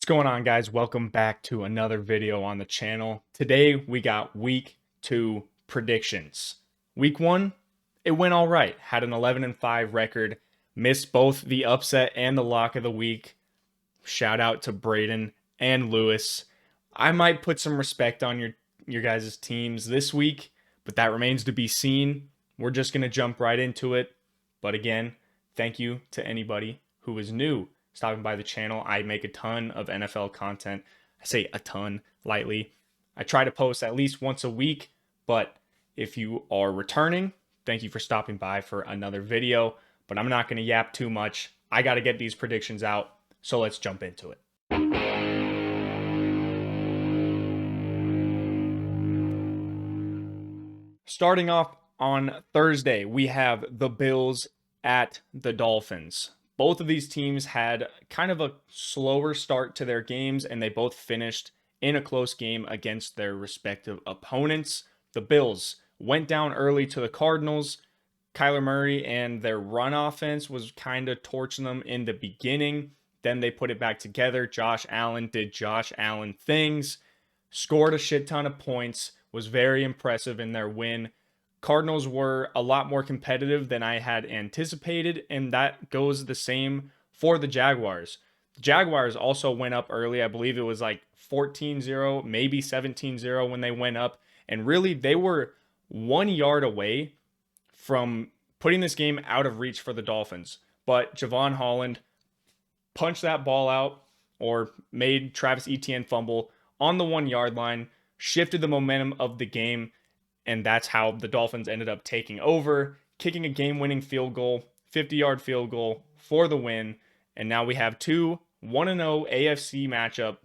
Going on, guys? Welcome back to another video on the channel. Today we got week 2 predictions. Week 1, it went all right. Had an 11-5 record. Missed both the upset and the lock of the week. Shout out to Braden and Lewis. I might put some respect on your guys' teams this week, but that remains to be seen. We're just going to jump right into it. But again, thank you to anybody who is new stopping by the channel. I make a ton of NFL content. I say a ton lightly. I try to post at least once a week, but if you are returning, thank you for stopping by for another video. But I'm not going to yap too much. I got to get these predictions out, so let's jump into it. Starting off on Thursday, we have the Bills at the Dolphins. Both of these teams had kind of a slower start to their games, and they both finished in a close game against their respective opponents. The Bills went down early to the Cardinals. Kyler Murray and their run offense was kind of torching them in the beginning. Then they put it back together. Josh Allen did Josh Allen things, scored a shit ton of points, was very impressive in their win. Cardinals were a lot more competitive than I had anticipated, and that goes the same for the Jaguars. The Jaguars also went up early. I believe it was like 14-0, maybe 17-0 when they went up, and really they were 1 yard away from putting this game out of reach for the Dolphins. But Javon Holland punched that ball out or made Travis Etienne fumble on the 1 yard line, shifted the momentum of the game, and that's how the Dolphins ended up taking over, kicking a game-winning field goal, 50-yard field goal for the win. And now we have two 1-0 AFC matchup.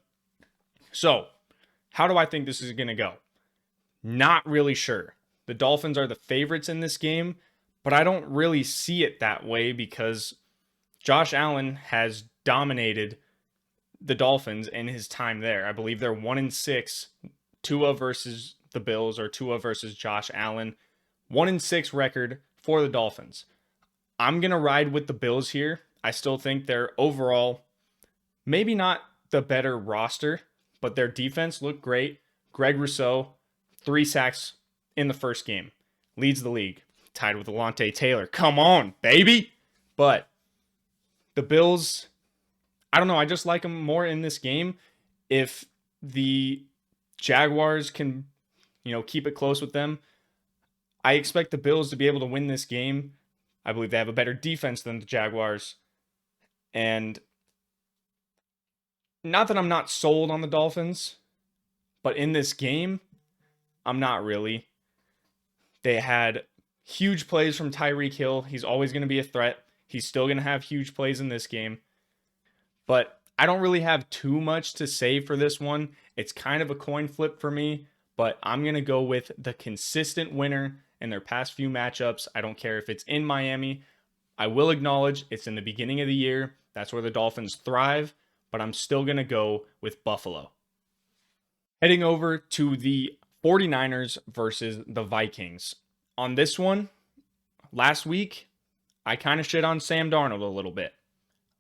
So, how do I think this is going to go? Not really sure. The Dolphins are the favorites in this game, but I don't really see it that way because Josh Allen has dominated the Dolphins in his time there. I believe they're 1-6, Tua versus the Bills, or Tua versus Josh Allen. 1-6 record for the Dolphins. I'm going to ride with the Bills here. I still think they're overall maybe not the better roster, but their defense looked great. Greg Rousseau, 3 sacks in the first game. Leads the league. Tied with Alontae Taylor. Come on, baby! But the Bills, I don't know. I just like them more in this game. If the Jaguars can keep it close with them, I expect the Bills to be able to win this game. I believe they have a better defense than the Jaguars. And not that I'm not sold on the Dolphins, but in this game, I'm not really. They had huge plays from Tyreek Hill. He's always going to be a threat. He's still going to have huge plays in this game. But I don't really have too much to say for this one. It's kind of a coin flip for me. But I'm going to go with the consistent winner in their past few matchups. I don't care if it's in Miami. I will acknowledge it's in the beginning of the year. That's where the Dolphins thrive. But I'm still going to go with Buffalo. Heading over to the 49ers versus the Vikings. On this one, last week, I kind of shit on Sam Darnold a little bit.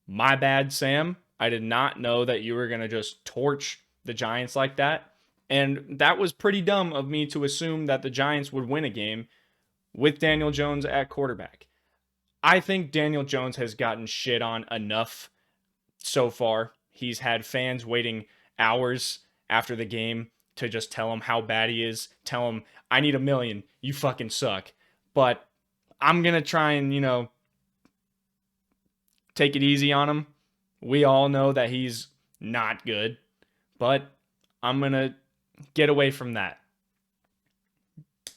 My bad, Sam. I did not know that you were going to just torch the Giants like that. And that was pretty dumb of me to assume that the Giants would win a game with Daniel Jones at quarterback. I think Daniel Jones has gotten shit on enough so far. He's had fans waiting hours after the game to just tell him how bad he is. Tell him, I need $1 million. You fucking suck. But I'm going to try and, take it easy on him. We all know that he's not good. But I'm going to get away from that.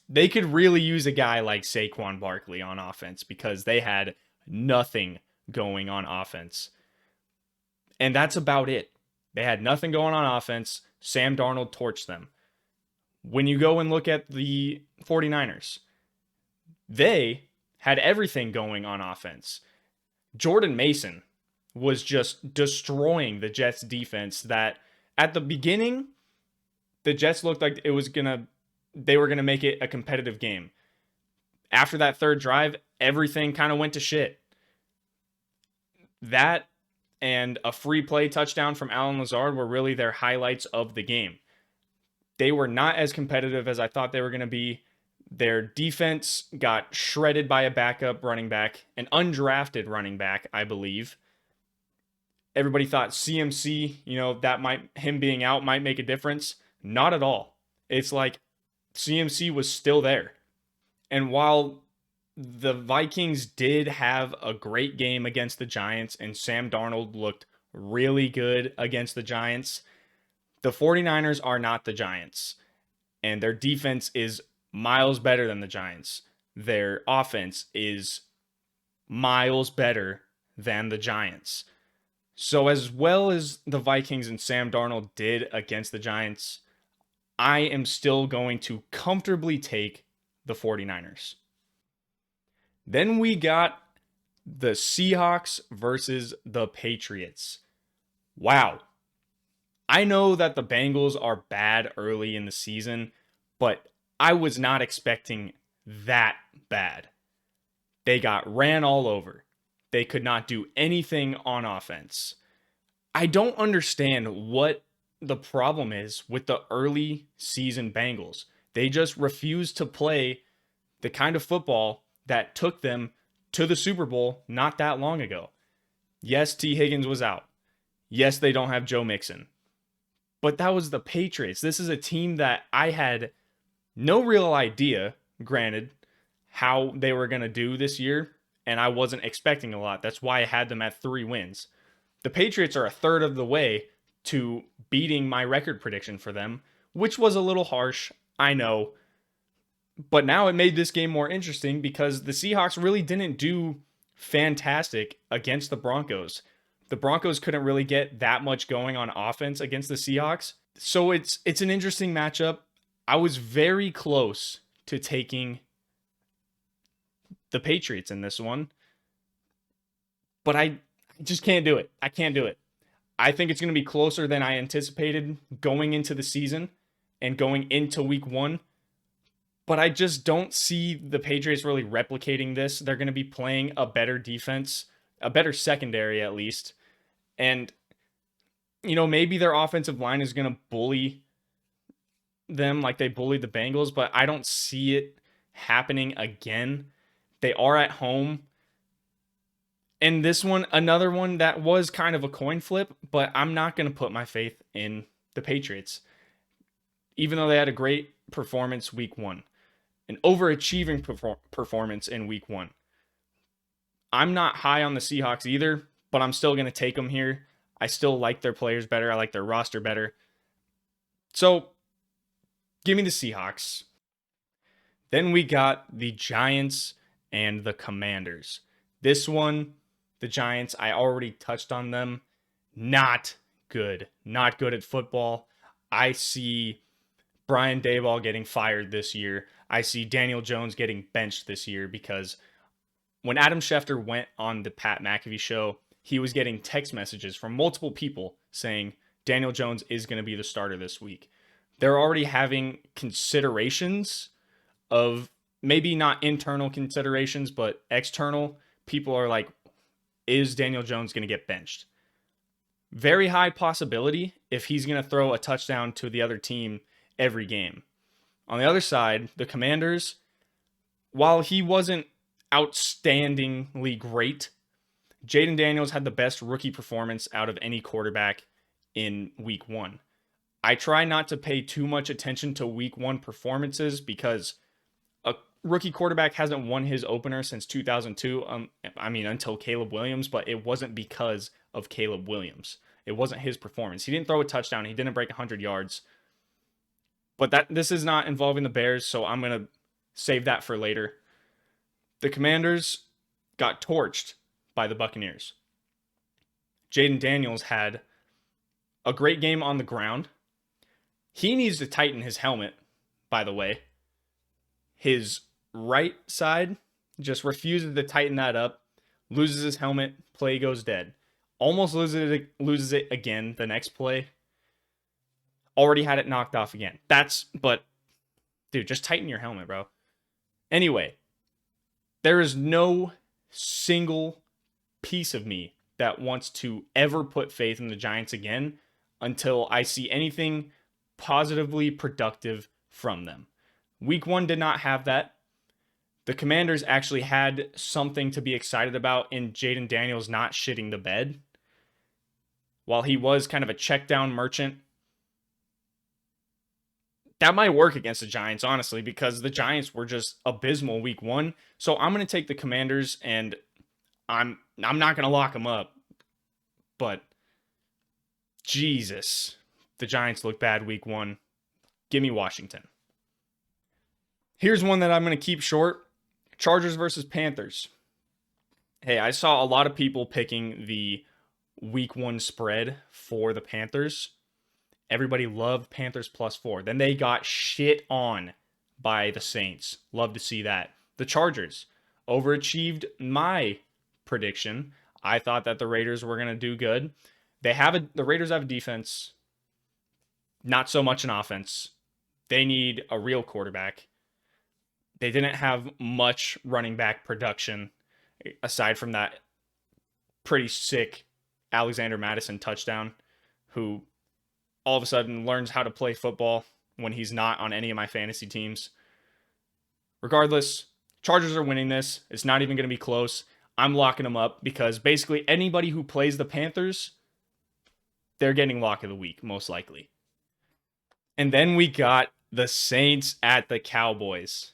They could really use a guy like Saquon Barkley on offense because they had nothing going on offense. And that's about it. They had nothing going on offense. Sam Darnold torched them. When you go and look at the 49ers, they had everything going on offense. Jordan Mason was just destroying the Jets defense that at the beginning, the Jets looked like they were gonna make it a competitive game. After that third drive, everything kind of went to shit. That and a free play touchdown from Allen Lazard were really their highlights of the game. They were not as competitive as I thought they were going to be. Their defense got shredded by a backup running back, an undrafted running back, I believe. Everybody thought CMC, him being out might make a difference. Not at all. It's like CMC was still there. And while the Vikings did have a great game against the Giants and Sam Darnold looked really good against the Giants, the 49ers are not the Giants. And their defense is miles better than the Giants. Their offense is miles better than the Giants. So as well as the Vikings and Sam Darnold did against the Giants, I am still going to comfortably take the 49ers. Then we got the Seahawks versus the Patriots. Wow. I know that the Bengals are bad early in the season, but I was not expecting that bad. They got ran all over. They could not do anything on offense. I don't understand what the problem is with the early season Bengals. They just refuse to play the kind of football that took them to the Super Bowl not that long ago. Yes, T. Higgins was out. Yes, they don't have Joe Mixon. But that was the Patriots. This is a team that I had no real idea, granted, how they were going to do this year, and I wasn't expecting a lot. That's why I had them at 3 wins. The Patriots are a third of the way to beating my record prediction for them, which was a little harsh, I know. But now it made this game more interesting because the Seahawks really didn't do fantastic against the Broncos. The Broncos couldn't really get that much going on offense against the Seahawks. So it's an interesting matchup. I was very close to taking the Patriots in this one, but I just can't do it. I can't do it. I think it's going to be closer than I anticipated going into the season and going into week 1. But I just don't see the Patriots really replicating this. They're going to be playing a better defense, a better secondary at least. And, maybe their offensive line is going to bully them like they bullied the Bengals, but I don't see it happening again. They are at home. And this one, another one that was kind of a coin flip, but I'm not going to put my faith in the Patriots. Even though they had a great performance week 1. An overachieving performance in week 1. I'm not high on the Seahawks either, but I'm still going to take them here. I still like their players better. I like their roster better. So, give me the Seahawks. Then we got the Giants and the Commanders. This one, the Giants, I already touched on them. Not good. Not good at football. I see Brian Daboll getting fired this year. I see Daniel Jones getting benched this year because when Adam Schefter went on the Pat McAfee show, he was getting text messages from multiple people saying Daniel Jones is going to be the starter this week. They're already having considerations of maybe not internal considerations, but external. People are like, is Daniel Jones going to get benched? Very high possibility if he's going to throw a touchdown to the other team every game. On the other side, the Commanders, while he wasn't outstandingly great, Jaden Daniels had the best rookie performance out of any quarterback in week 1. I try not to pay too much attention to week 1 performances because a rookie quarterback hasn't won his opener since 2002. Until Caleb Williams, but it wasn't because of Caleb Williams. It wasn't his performance. He didn't throw a touchdown. He didn't break 100 yards. But this is not involving the Bears, so I'm going to save that for later. The Commanders got torched by the Buccaneers. Jaden Daniels had a great game on the ground. He needs to tighten his helmet, by the way. His right side just refuses to tighten that up, loses his helmet, play goes dead. Almost loses it again the next play. Already had it knocked off again. Dude, just tighten your helmet, bro. Anyway, there is no single piece of me that wants to ever put faith in the Giants again until I see anything positively productive from them. Week 1 did not have that. The Commanders actually had something to be excited about in Jaden Daniels not shitting the bed. While he was kind of a check down merchant, that might work against the Giants, honestly, because the Giants were just abysmal week 1. So I'm going to take the Commanders, and I'm not going to lock them up. But Jesus, the Giants look bad week 1. Give me Washington. Here's one that I'm going to keep short. Chargers versus Panthers. Hey, I saw a lot of people picking the week 1 spread for the Panthers. Everybody loved Panthers +4. Then they got shit on by the Saints. Love to see that. The Chargers overachieved my prediction. I thought that the Raiders were going to do good. The Raiders have a defense, not so much an offense. They need a real quarterback. They didn't have much running back production aside from that pretty sick Alexander Mattison touchdown, who all of a sudden learns how to play football when he's not on any of my fantasy teams. Regardless, Chargers are winning this. It's not even going to be close. I'm locking them up because basically anybody who plays the Panthers, they're getting lock of the week, most likely. And then we got the Saints at the Cowboys.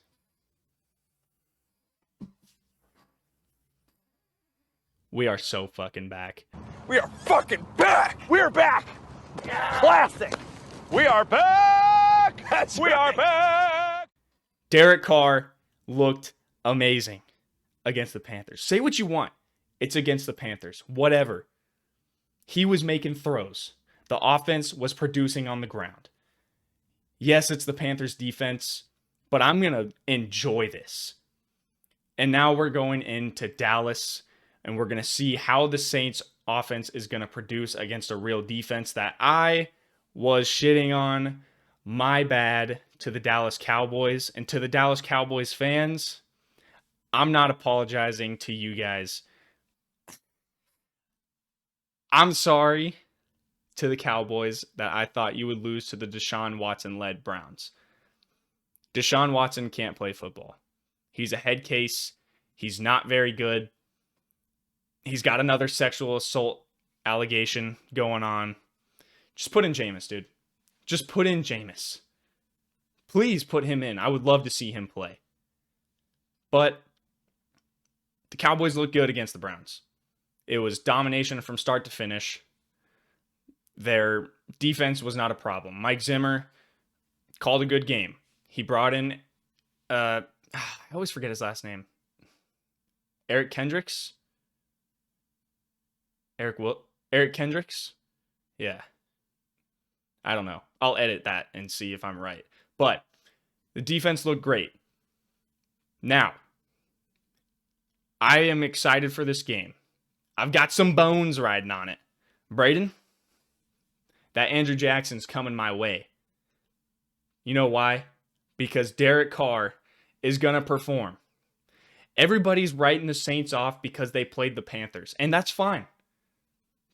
We are so fucking back. We are fucking back! We're back! Classic! We are back! We are back! Derek Carr looked amazing against the Panthers. Say what you want. It's against the Panthers. Whatever. He was making throws. The offense was producing on the ground. Yes, it's the Panthers defense, but I'm going to enjoy this. And now we're going into Dallas, and we're going to see how the Saints offense is going to produce against a real defense that I was shitting on. My bad to the Dallas Cowboys. And to the Dallas Cowboys fans, I'm not apologizing to you guys. I'm sorry to the Cowboys that I thought you would lose to the Deshaun Watson-led Browns. Deshaun Watson can't play football. He's a head case. He's not very good. He's got another sexual assault allegation going on. Just put in Jameis, dude. Just put in Jameis. Please put him in. I would love to see him play. But the Cowboys look good against the Browns. It was domination from start to finish. Their defense was not a problem. Mike Zimmer called a good game. He brought in, I always forget his last name. Eric Kendricks? Eric Kendricks? Yeah. I don't know. I'll edit that and see if I'm right. But the defense looked great. Now, I am excited for this game. I've got some bones riding on it. Braden, that Andrew Jackson's coming my way. You know why? Because Derek Carr is going to perform. Everybody's writing the Saints off because they played the Panthers, and that's fine.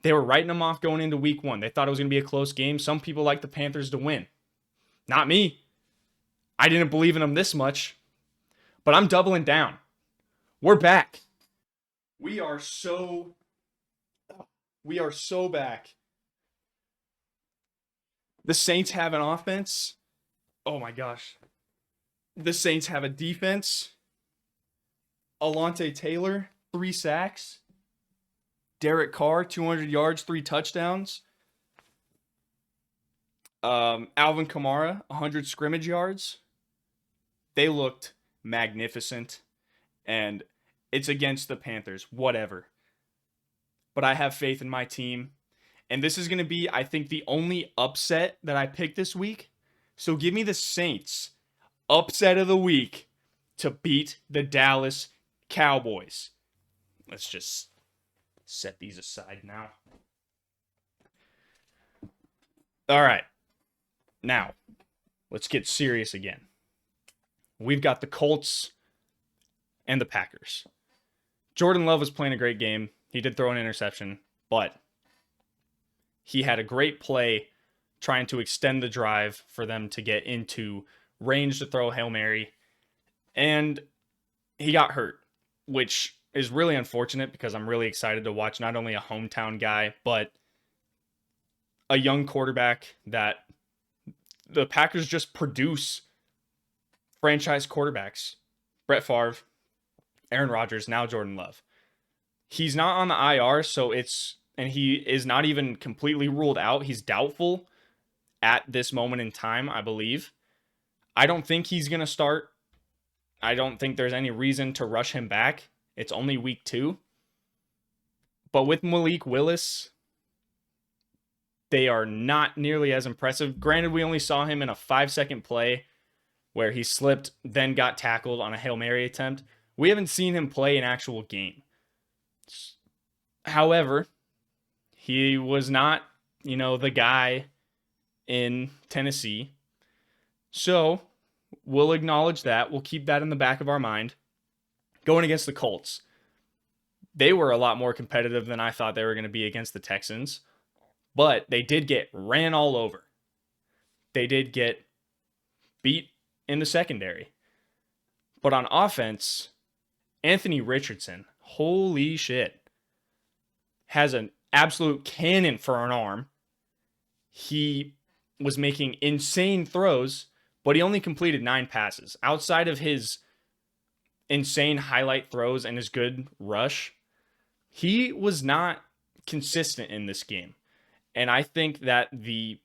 They were writing them off going into week 1. They thought it was going to be a close game. Some people like the Panthers to win. Not me. I didn't believe in them this much. But I'm doubling down. We're back. We are so back. The Saints have an offense. Oh my gosh. The Saints have a defense. Alontae Taylor, 3 sacks. Derek Carr, 200 yards, 3 touchdowns. Alvin Kamara, 100 scrimmage yards. They looked magnificent. And it's against the Panthers. Whatever. But I have faith in my team. And this is going to be, I think, the only upset that I picked this week. So give me the Saints. Upset of the week to beat the Dallas Cowboys. Let's just set these aside now. All right. Now, let's get serious again. We've got the Colts and the Packers. Jordan Love was playing a great game. He did throw an interception, but he had a great play trying to extend the drive for them to get into range to throw a Hail Mary. And he got hurt, which is really unfortunate because I'm really excited to watch not only a hometown guy, but a young quarterback that the Packers just produce franchise quarterbacks. Brett Favre, Aaron Rodgers, now Jordan Love. He's not on the IR, and he is not even completely ruled out. He's doubtful at this moment in time, I believe. I don't think he's going to start. I don't think there's any reason to rush him back. It's only week 2. But with Malik Willis, they are not nearly as impressive. Granted, we only saw him in a 5-second play where he slipped, then got tackled on a Hail Mary attempt. We haven't seen him play an actual game. However, he was not, the guy in Tennessee. So we'll acknowledge that. We'll keep that in the back of our mind. Going against the Colts, they were a lot more competitive than I thought they were going to be against the Texans. But they did get ran all over. They did get beat in the secondary. But on offense, Anthony Richardson, holy shit, has an absolute cannon for an arm. He was making insane throws, but he only completed 9 passes. Outside of his insane highlight throws and his good rush, he was not consistent in this game. And I think that the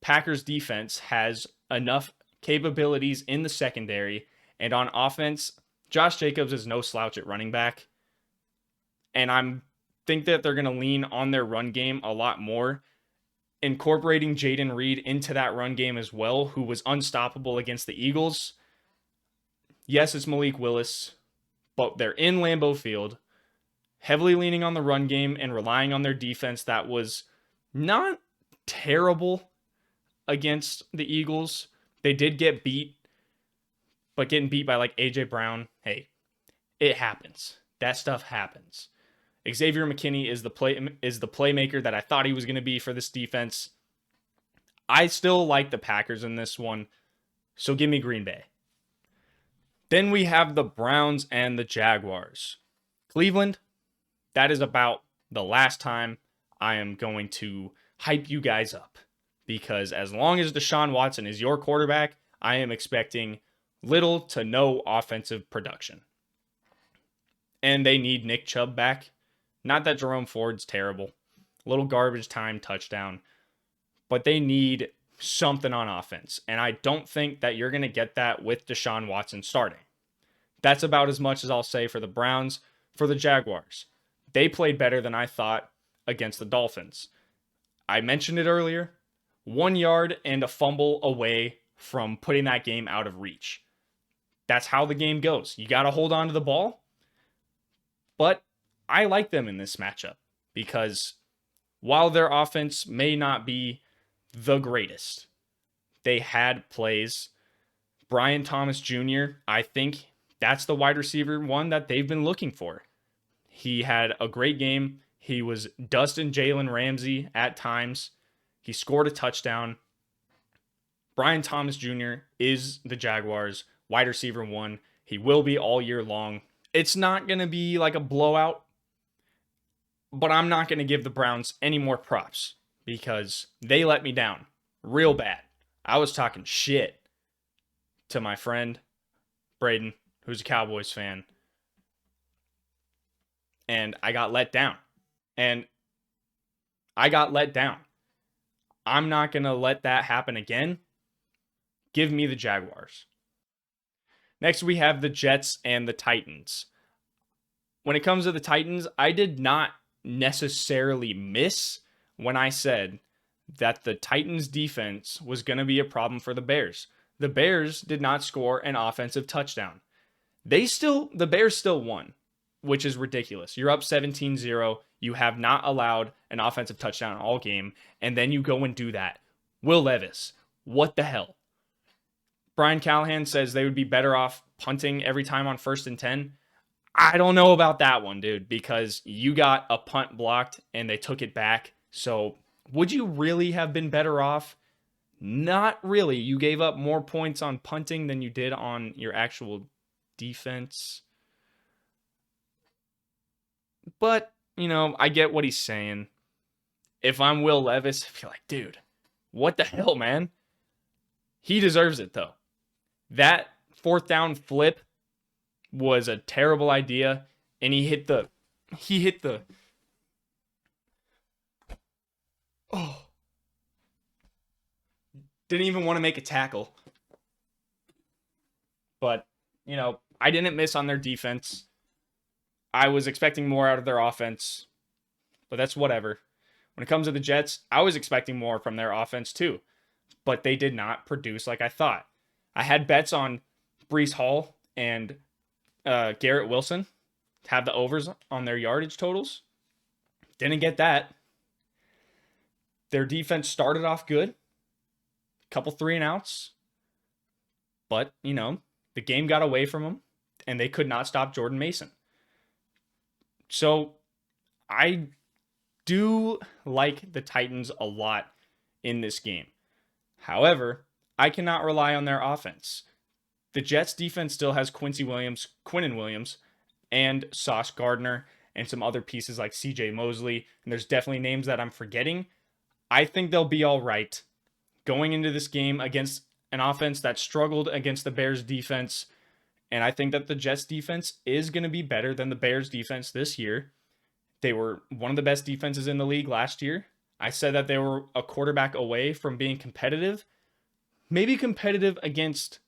Packers defense has enough capabilities in the secondary, and on offense, Josh Jacobs is no slouch at running back. And I think that they're going to lean on their run game a lot more, incorporating Jayden Reed into that run game as well, who was unstoppable against the Eagles. Yes, it's Malik Willis, but they're in Lambeau Field, heavily leaning on the run game and relying on their defense that was not terrible against the Eagles. They did get beat, but getting beat by like A.J. Brown, hey, it happens. That stuff happens. Xavier McKinney is the playmaker that I thought he was going to be for this defense. I still like the Packers in this one, so give me Green Bay. Then we have the Browns and the Jaguars. Cleveland, that is about the last time I am going to hype you guys up, because as long as Deshaun Watson is your quarterback, I am expecting little to no offensive production. And they need Nick Chubb back. Not that Jerome Ford's terrible. Little garbage time touchdown. But they need something on offense. And I don't think that you're going to get that with Deshaun Watson starting. That's about as much as I'll say for the Browns. For the Jaguars, they played better than I thought against the Dolphins. I mentioned it earlier. 1 yard and a fumble away from putting that game out of reach. That's how the game goes. You got to hold on to the ball. But I like them in this matchup because while their offense may not be the greatest, they had plays. Brian Thomas Jr., I think that's the wide receiver one that they've been looking for. He had a great game. He was dusting Jalen Ramsey at times. He scored a touchdown. Brian Thomas Jr. is the Jaguars' wide receiver one. He will be all year long. It's not going to be like a blowout, but I'm not going to give the Browns any more props because they let me down real bad. I was talking shit to my friend Braden, who's a Cowboys fan, and I got let down. I'm not going to let that happen again. Give me the Jaguars. Next, we have the Jets and the Titans. When it comes to the Titans, I did not necessarily miss when I said that the Titans' defense was going to be a problem for the Bears. The Bears did not score an offensive touchdown. The Bears still won, which is ridiculous. You're up 17-0. You have not allowed an offensive touchdown all game, and then you go and do that. Will Levis, what the hell? Brian Callahan says they would be better off punting every time on 1st and 10. I don't know about that one, dude, because you got a punt blocked and they took it back. So would you really have been better off? Not really. You gave up more points on punting than you did on your actual defense. But, I get what he's saying. If I'm Will Levis, I feel like, dude, what the hell, man? He deserves it, though. That fourth down flip was a terrible idea, and he hit the oh, didn't even want to make a tackle. But, I didn't miss on their defense. I was expecting more out of their offense, but that's whatever. When it comes to the Jets, I was expecting more from their offense too, but they did not produce like I thought. I had bets on Breece Hall and Garrett Wilson to have the overs on their yardage totals. Didn't get that. Their defense started off good, couple 3-and-outs, but, the game got away from them, and they could not stop Jordan Mason. So I do like the Titans a lot in this game. However, I cannot rely on their offense. The Jets defense still has Quinnen Williams, and Sauce Gardner, and some other pieces like CJ Mosley. And there's definitely names that I'm forgetting. I think they'll be all right going into this game against an offense that struggled against the Bears defense. And I think that the Jets defense is going to be better than the Bears defense this year. They were one of the best defenses in the league last year. I said that they were a quarterback away from being competitive. Maybe competitive against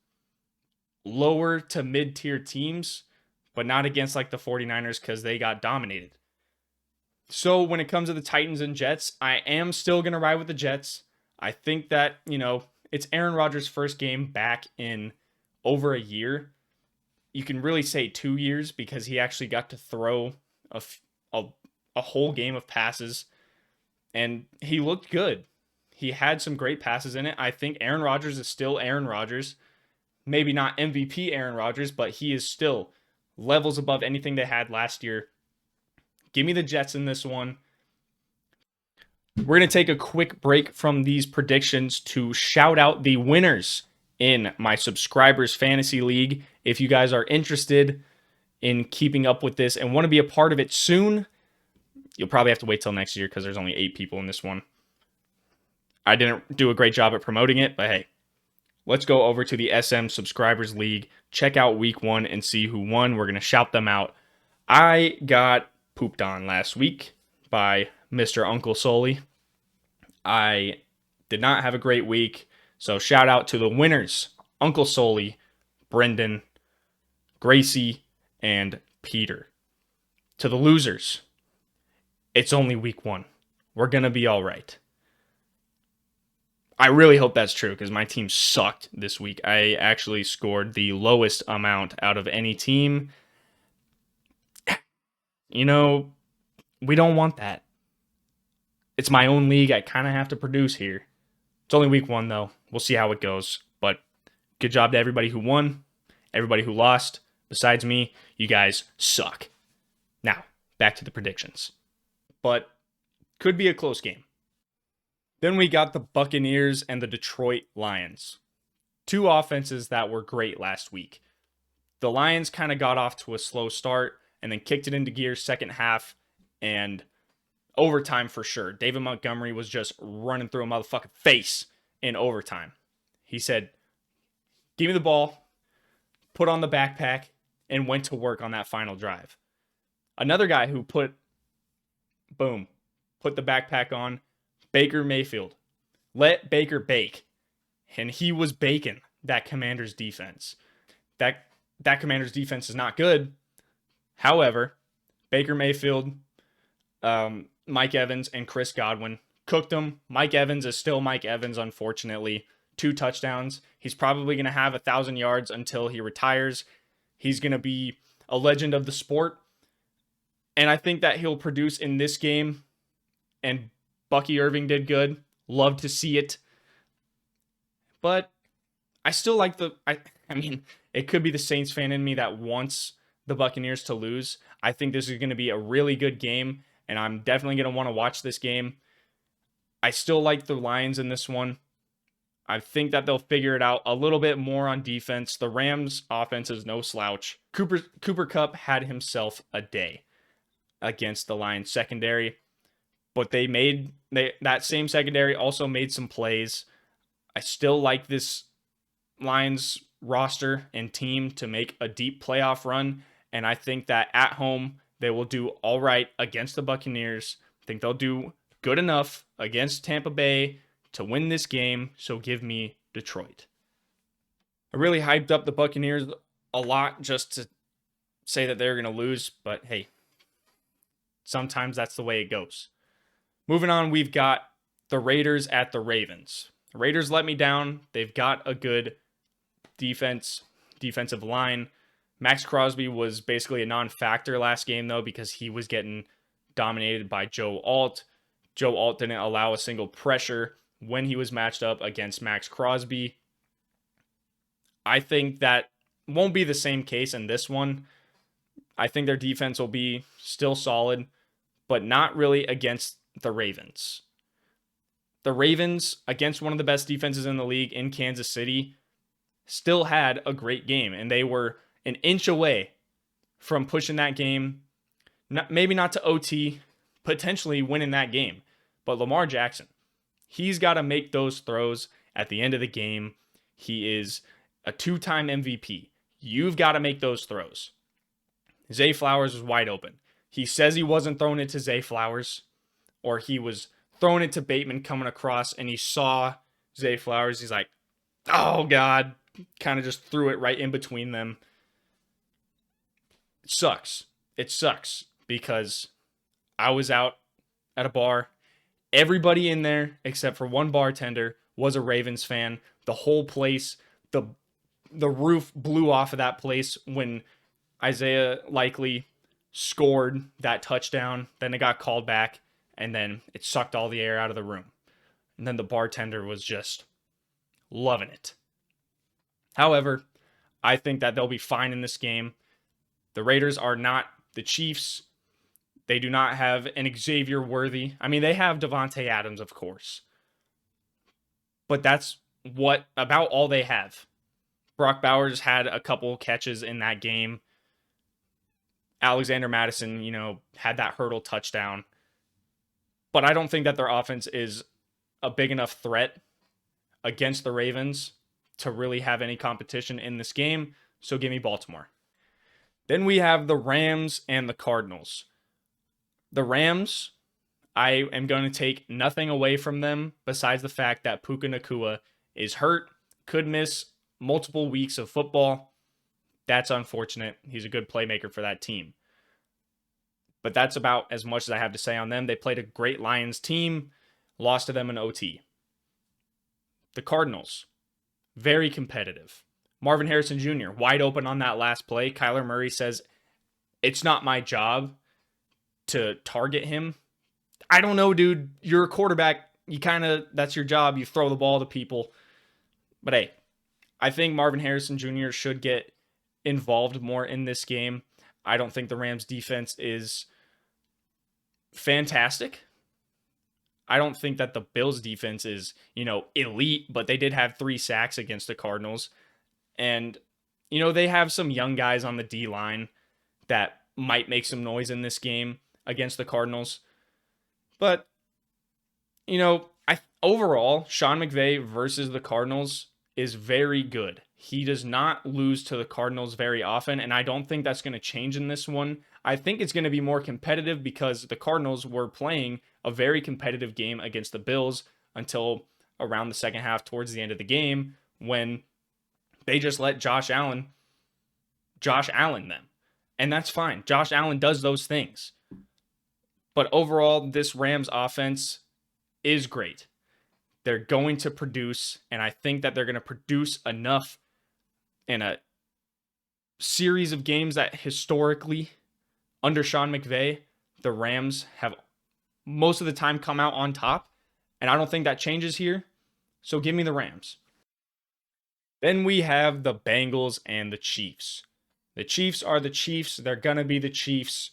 lower to mid-tier teams, but not against like the 49ers because they got dominated. So when it comes to the Titans and Jets, I am still going to ride with the Jets. I think that, it's Aaron Rodgers' first game back in over a year. You can really say 2 years because he actually got to throw a whole game of passes, and he looked good. He had some great passes in it. I think Aaron Rodgers is still Aaron Rodgers. Maybe not MVP Aaron Rodgers, but he is still levels above anything they had last year. Give me the Jets in this one. We're going to take a quick break from these predictions to shout out the winners in my subscribers fantasy league. If you guys are interested in keeping up with this and want to be a part of it soon, you'll probably have to wait till next year because there's only 8 people in this one. I didn't do a great job at promoting it, but hey, let's go over to the SM Subscribers League, check out week 1 and see who won. We're going to shout them out. I got pooped on last week by Mr. Uncle Sully. I did not have a great week, so shout out to the winners, Uncle Sully, Brendan, Gracie, and Peter. To the losers, it's only week 1. We're going to be all right. I really hope that's true because my team sucked this week. I actually scored the lowest amount out of any team. We don't want that. It's my own league. I kind of have to produce here. It's only week 1, though. We'll see how it goes. But good job to everybody who won, everybody who lost. Besides me, you guys suck. Now, back to the predictions. But could be a close game. Then we got the Buccaneers and the Detroit Lions. 2 offenses that were great last week. The Lions kind of got off to a slow start and then kicked it into gear second half and overtime for sure. David Montgomery was just running through a motherfucking face in overtime. He said, "Give me the ball," put on the backpack, and went to work on that final drive. Another guy who put the backpack on, Baker Mayfield. Let Baker bake. And he was baking that Commanders defense. That Commanders defense is not good. However, Baker Mayfield, Mike Evans, and Chris Godwin cooked them. Mike Evans is still Mike Evans, unfortunately. 2 touchdowns. He's probably going to have 1,000 yards until he retires. He's going to be a legend of the sport. And I think that he'll produce in this game. And Bucky Irving did good. Love to see it. But I still like I mean, it could be the Saints fan in me that wants the Buccaneers to lose. I think this is going to be a really good game, and I'm definitely going to want to watch this game. I still like the Lions in this one. I think that they'll figure it out a little bit more on defense. The Rams' offense is no slouch. Cooper Kupp had himself a day against the Lions secondary, but that same secondary also made some plays. I still like this Lions roster and team to make a deep playoff run, and I think that at home they will do all right against the Buccaneers. I think they'll do good enough against Tampa Bay to win this game, so give me Detroit. I really hyped up the Buccaneers a lot just to say that they're going to lose, but hey, sometimes that's the way it goes. Moving on, we've got the Raiders at the Ravens. The Raiders let me down. They've got a good defensive line. Max Crosby was basically a non-factor last game, though, because he was getting dominated by Joe Alt. Joe Alt didn't allow a single pressure when he was matched up against Max Crosby. I think that won't be the same case in this one. I think their defense will be still solid, but not really against the Ravens. The Ravens, against one of the best defenses in the league in Kansas City, still had a great game, and they were an inch away from pushing that game, maybe not to OT, potentially winning that game. But Lamar Jackson, he's got to make those throws at the end of the game. He is a 2-time MVP. You've got to make those throws. Zay Flowers was wide open. He says he wasn't throwing it to Zay Flowers, or he was throwing it to Bateman coming across, and he saw Zay Flowers. He's like, oh, God. Kind of just threw it right in between them. It sucks. It sucks because I was out at a bar. Everybody in there, except for one bartender, was a Ravens fan. The whole place, the roof blew off of that place when Isaiah Likely scored that touchdown. Then it got called back, and then it sucked all the air out of the room. And then the bartender was just loving it. However, I think that they'll be fine in this game. The Raiders are not the Chiefs. They do not have an Xavier Worthy. I mean, they have Devontae Adams, of course. But that's about all they have. Brock Bowers had a couple catches in that game. Alexander Mattison, had that hurdle touchdown. But I don't think that their offense is a big enough threat against the Ravens to really have any competition in this game. So give me Baltimore. Then we have the Rams and the Cardinals. The Rams, I am going to take nothing away from them besides the fact that Puka Nacua is hurt, could miss multiple weeks of football. That's unfortunate. He's a good playmaker for that team. But that's about as much as I have to say on them. They played a great Lions team, lost to them in OT. The Cardinals, very competitive. Marvin Harrison Jr., wide open on that last play. Kyler Murray says, it's not my job to target him. I don't know, dude. You're a quarterback. That's your job. You throw the ball to people. But hey, I think Marvin Harrison Jr. should get involved more in this game. I don't think the Rams defense is fantastic. I don't think that the Bills defense is, elite, but they did have 3 sacks against the Cardinals. And, they have some young guys on the D-line that might make some noise in this game against the Cardinals. But, overall, Sean McVay versus the Cardinals is very good. He does not lose to the Cardinals very often, and I don't think that's going to change in this one. I think it's going to be more competitive because the Cardinals were playing a very competitive game against the Bills until around the second half, towards the end of the game, when they just let Josh Allen them. And that's fine. Josh Allen does those things. But overall, this Rams offense is great. They're going to produce, and I think that they're going to produce enough in a series of games that historically, under Sean McVay, the Rams have most of the time come out on top. And I don't think that changes here. So give me the Rams. Then we have the Bengals and the Chiefs. The Chiefs are the Chiefs. They're going to be the Chiefs.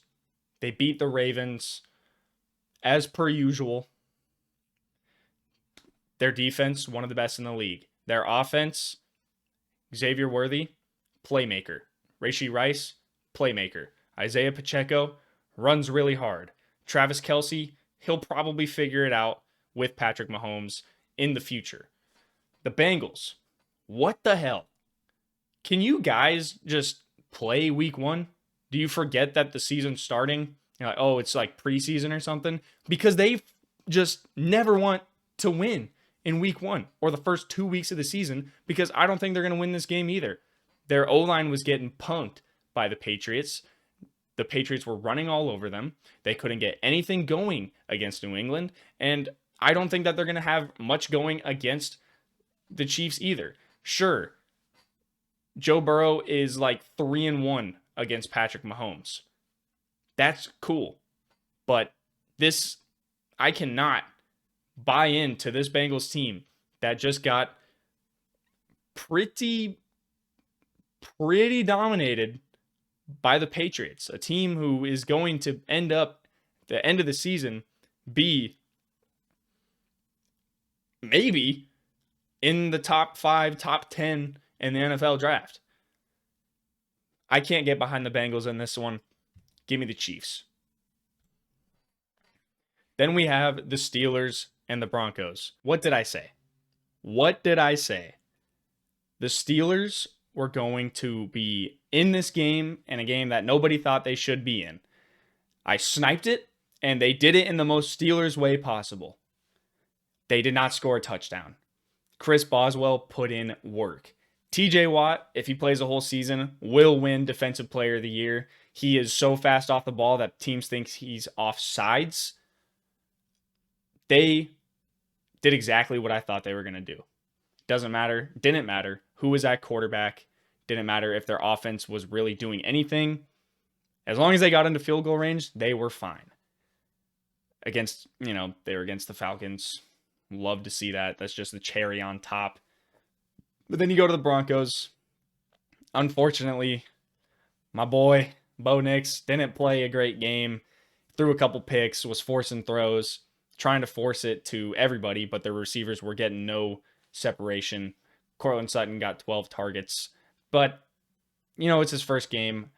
They beat the Ravens as per usual. Their defense, one of the best in the league. Their offense, Xavier Worthy, playmaker. Rashee Rice, playmaker. Isaiah Pacheco runs really hard. Travis Kelce, he'll probably figure it out with Patrick Mahomes in the future. The Bengals, what the hell? Can you guys just play week 1? Do you forget that the season's starting? You're like, oh, it's like preseason or something? Because they just never want to win in week 1 or the first 2 weeks of the season, because I don't think they're going to win this game either. Their O-line was getting punked by the Patriots. The Patriots were running all over them. They couldn't get anything going against New England. And I don't think that they're going to have much going against the Chiefs either. Sure, Joe Burrow is like 3-1 against Patrick Mahomes. That's cool. But I cannot buy into this Bengals team that just got pretty dominated by the Patriots, a team who is going to end up the end of the season be maybe in the top 5, top 10 in the NFL draft. I can't get behind the Bengals in this one. Give me the Chiefs. Then we have the Steelers and the Broncos. What did I say? The Steelers were going to be in this game, and a game that nobody thought they should be in. I sniped it, and they did it in the most Steelers way possible. They did not score a touchdown. Chris Boswell put in work. TJ Watt, if he plays a whole season, will win Defensive Player of the Year. He is so fast off the ball that teams think he's offsides. They did exactly what I thought they were going to do. Doesn't matter. Didn't matter who was at quarterback. Didn't matter if their offense was really doing anything. As long as they got into field goal range, they were fine. They were against the Falcons. Love to see that. That's just the cherry on top. But then you go to the Broncos. Unfortunately, my boy, Bo Nix, didn't play a great game. Threw a couple picks, was forcing throws, trying to force it to everybody, but the receivers were getting no separation. Courtland Sutton got 12 targets. But, it's his first game.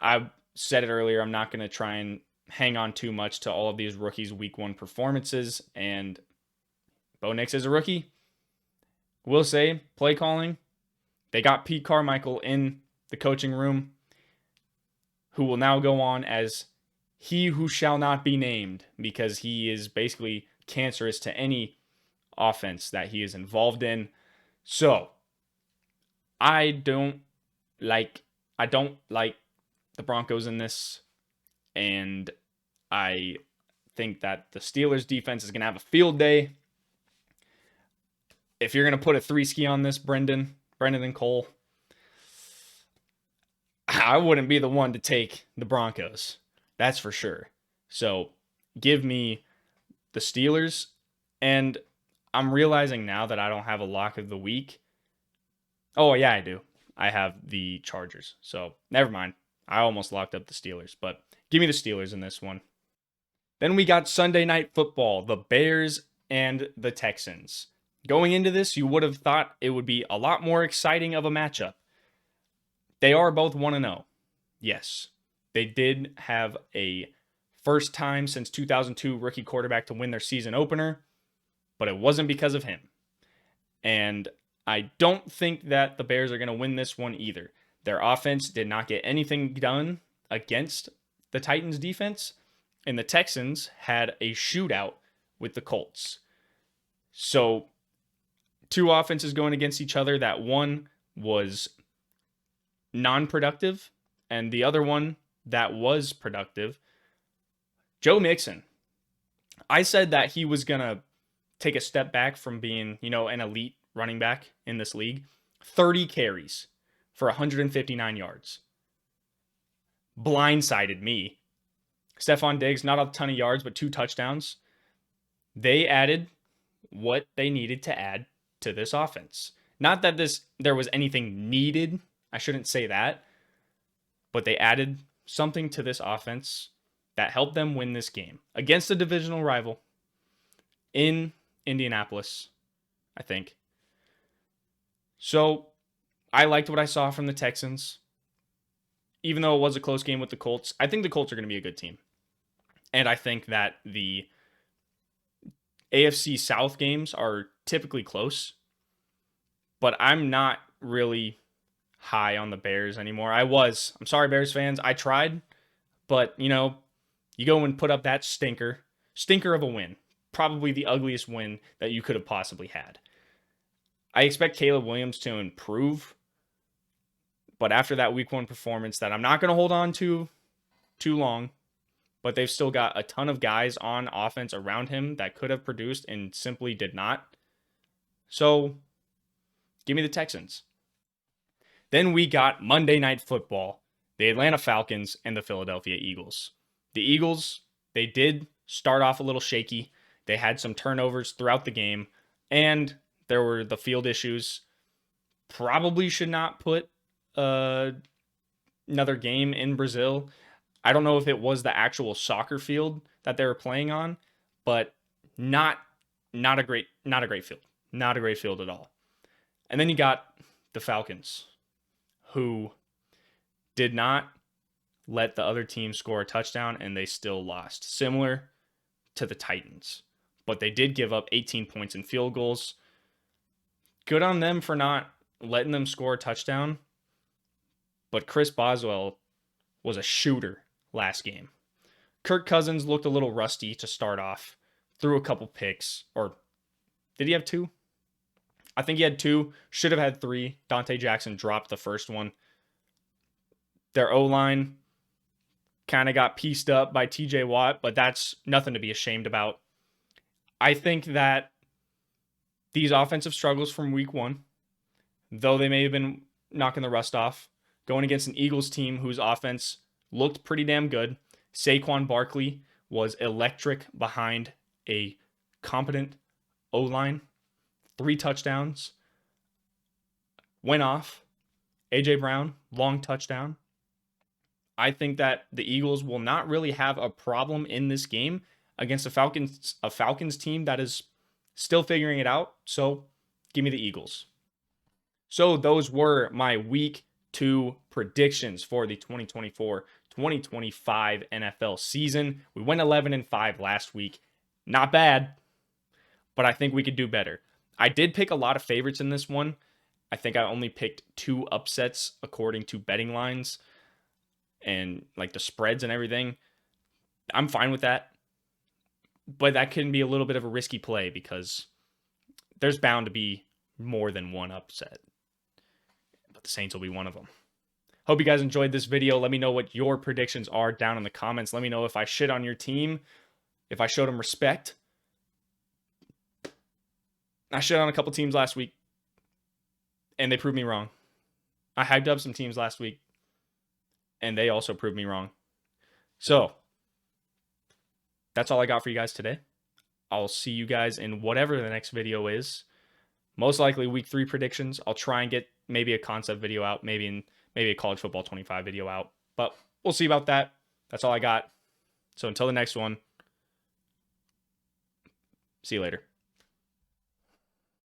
I said it earlier, I'm not going to try and hang on too much to all of these rookies' week 1 performances. And Bo Nix is a rookie. Will say, play calling. They got Pete Carmichael in the coaching room, who will now go on as he who shall not be named, because he is basically cancerous to any offense that he is involved in. So, I don't like the Broncos in this, and I think that the Steelers defense is going to have a field day. If you're going to put a 3-ski on this, Brendan and Cole, I wouldn't be the one to take the Broncos. That's for sure. So give me the Steelers. And I'm realizing now that I don't have a lock of the week. Oh, yeah, I do. I have the Chargers. So never mind. I almost locked up the Steelers. But give me the Steelers in this one. Then we got Sunday Night Football, the Bears and the Texans. Going into this, you would have thought it would be a lot more exciting of a matchup. They are both 1-0. Yes, they did have a first time since 2002 rookie quarterback to win their season opener, but it wasn't because of him. And I don't think that the Bears are going to win this one either. Their offense did not get anything done against the Titans defense, and the Texans had a shootout with the Colts. So, two offenses going against each other, that one was non-productive and the other one that was productive. Joe Mixon. I said that he was going to take a step back from being, an elite running back in this league. 30 carries for 159 yards. Blindsided me. Stephon Diggs, not a ton of yards, but 2 touchdowns. They added what they needed to add to this offense. Not that there was anything needed. I shouldn't say that. but they added something to this offense that helped them win this game against a divisional rival in Indianapolis, I think. So I liked what I saw from the Texans. Even though it was a close game with the Colts, I think the Colts are going to be a good team. And I think that the AFC South games are typically close. But I'm not really high on the Bears anymore. I'm sorry, Bears fans. I tried. But, you go and put up that stinker of a win. Probably the ugliest win that you could have possibly had. I expect Caleb Williams to improve. But after that week 1 performance that I'm not going to hold on to too long, but they've still got a ton of guys on offense around him that could have produced and simply did not. So, give me the Texans. Then we got Monday Night Football, the Atlanta Falcons and the Philadelphia Eagles. The Eagles, they did start off a little shaky. They had some turnovers throughout the game, and there were the field issues. Probably should not put another game in Brazil. I don't know if it was the actual soccer field that they were playing on, but not a great field. Not a great field at all. And then you got the Falcons, who did not let the other team score a touchdown, and they still lost. Similar to the Titans. But they did give up 18 points in field goals. Good on them for not letting them score a touchdown. But Chris Boswell was a shooter last game. Kirk Cousins looked a little rusty to start off. Threw a couple picks. Or did he have 2? I think he had 2. Should have had 3. Dante Jackson dropped the first one. Their O-line kind of got pieced up by TJ Watt, but that's nothing to be ashamed about. I think that these offensive struggles from week 1, though they may have been knocking the rust off, going against an Eagles team whose offense looked pretty damn good. Saquon Barkley was electric behind a competent O-line. 3 touchdowns. Went off. A.J. Brown, long touchdown. I think that the Eagles will not really have a problem in this game against a Falcons team that is still figuring it out. So give me the Eagles. So those were my week 2 predictions for the 2024-2025 NFL season. We went 11-5 last week. Not bad, but I think we could do better. I did pick a lot of favorites in this one. I think I only picked 2 upsets according to betting lines and like the spreads and everything. I'm fine with that. But that can be a little bit of a risky play because there's bound to be more than one upset. But the Saints will be one of them. Hope you guys enjoyed this video. Let me know what your predictions are down in the comments. Let me know if I shit on your team, if I showed them respect. I shit on a couple teams last week, and they proved me wrong. I hyped up some teams last week, and they also proved me wrong. So, that's all I got for you guys today. I'll see you guys in whatever the next video is. Most likely week 3 predictions. I'll try and get maybe a concept video out, maybe a college football 25 video out. But we'll see about that. That's all I got. So until the next one, see you later.